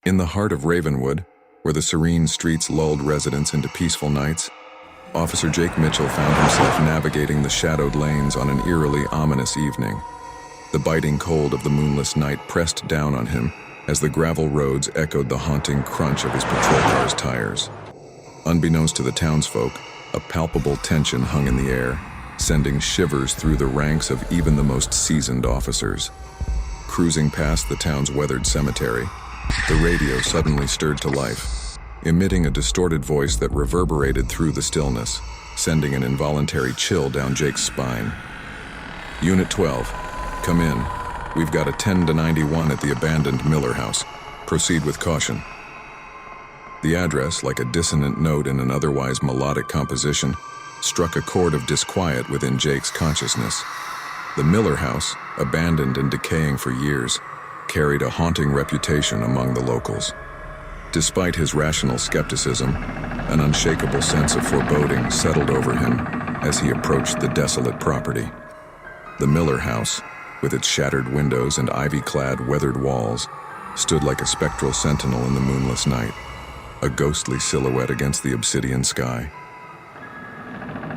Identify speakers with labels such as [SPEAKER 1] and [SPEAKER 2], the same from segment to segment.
[SPEAKER 1] In the heart of Ravenwood, where the serene streets lulled residents into peaceful nights, Officer Jake Mitchell found himself navigating the shadowed lanes on an eerily ominous evening. The biting cold of the moonless night pressed down on him as the gravel roads echoed the haunting crunch of his patrol car's tires. Unbeknownst to the townsfolk, a palpable tension hung in the air, sending shivers through the ranks of even the most seasoned officers. Cruising past the town's weathered cemetery, the radio suddenly stirred to life, emitting a distorted voice that reverberated through the stillness, sending an involuntary chill down Jake's spine. Unit 12, come in. We've got a 10 to 91 at the abandoned Miller house. Proceed with caution. The address, like a dissonant note in an otherwise melodic composition, struck a chord of disquiet within Jake's consciousness. The Miller house, abandoned and decaying for years, carried a haunting reputation among the locals. Despite his rational skepticism, an unshakable sense of foreboding settled over him as he approached the desolate property. The Miller house, with its shattered windows and ivy-clad, weathered walls, stood like a spectral sentinel in the moonless night, a ghostly silhouette against the obsidian sky.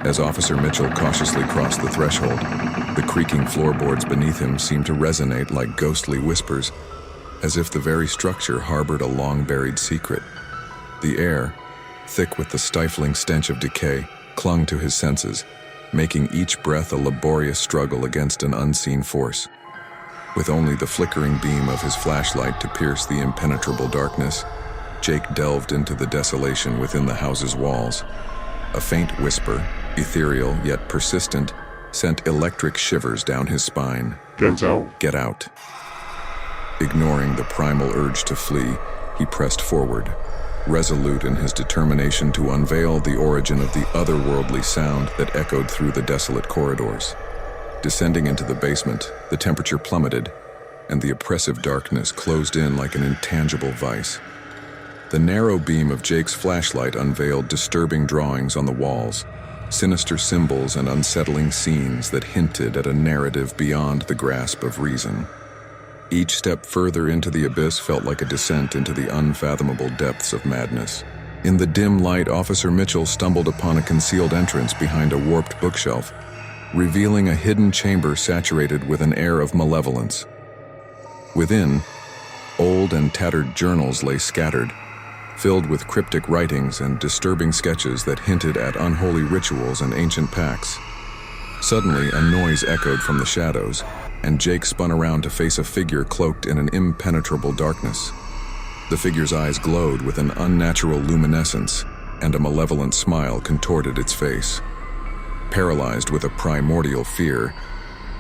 [SPEAKER 1] As Officer Mitchell cautiously crossed the threshold, the creaking floorboards beneath him seemed to resonate like ghostly whispers, as if the very structure harbored a long-buried secret. The air, thick with the stifling stench of decay, clung to his senses, making each breath a laborious struggle against an unseen force. With only the flickering beam of his flashlight to pierce the impenetrable darkness, Jake delved into the desolation within the house's walls. A faint whisper, ethereal yet persistent, sent electric shivers down his spine.
[SPEAKER 2] Get out.
[SPEAKER 1] Get out. Ignoring the primal urge to flee, he pressed forward, resolute in his determination to unveil the origin of the otherworldly sound that echoed through the desolate corridors. Descending into the basement, the temperature plummeted, and the oppressive darkness closed in like an intangible vice. The narrow beam of Jake's flashlight unveiled disturbing drawings on the walls, sinister symbols and unsettling scenes that hinted at a narrative beyond the grasp of reason. Each step further into the abyss felt like a descent into the unfathomable depths of madness. In the dim light, Officer Mitchell stumbled upon a concealed entrance behind a warped bookshelf, revealing a hidden chamber saturated with an air of malevolence. Within, old and tattered journals lay scattered, filled with cryptic writings and disturbing sketches that hinted at unholy rituals and ancient pacts. Suddenly, a noise echoed from the shadows, and Jake spun around to face a figure cloaked in an impenetrable darkness. The figure's eyes glowed with an unnatural luminescence, and a malevolent smile contorted its face. Paralyzed with a primordial fear,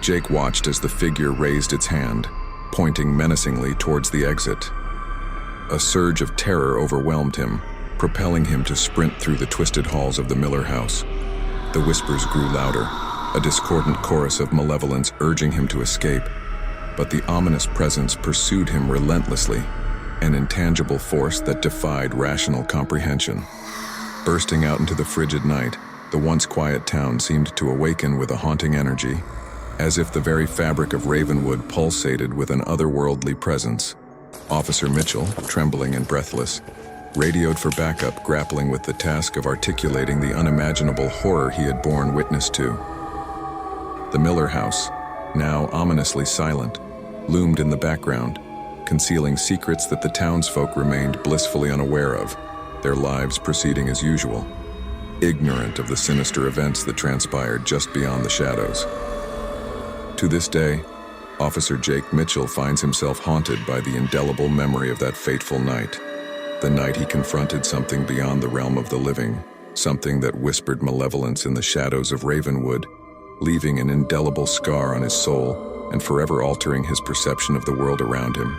[SPEAKER 1] Jake watched as the figure raised its hand, pointing menacingly towards the exit. A surge of terror overwhelmed him, propelling him to sprint through the twisted halls of the Miller house. The whispers grew louder, a discordant chorus of malevolence urging him to escape, but the ominous presence pursued him relentlessly, an intangible force that defied rational comprehension. Bursting out into the frigid night, the once quiet town seemed to awaken with a haunting energy, as if the very fabric of Ravenwood pulsated with an otherworldly presence. Officer Mitchell, trembling and breathless, radioed for backup, grappling with the task of articulating the unimaginable horror he had borne witness to. The Miller house, now ominously silent, loomed in the background, concealing secrets that the townsfolk remained blissfully unaware of, their lives proceeding as usual, ignorant of the sinister events that transpired just beyond the shadows. To this day, Officer Jake Mitchell finds himself haunted by the indelible memory of that fateful night, the night he confronted something beyond the realm of the living, something that whispered malevolence in the shadows of Ravenwood, leaving an indelible scar on his soul and forever altering his perception of the world around him.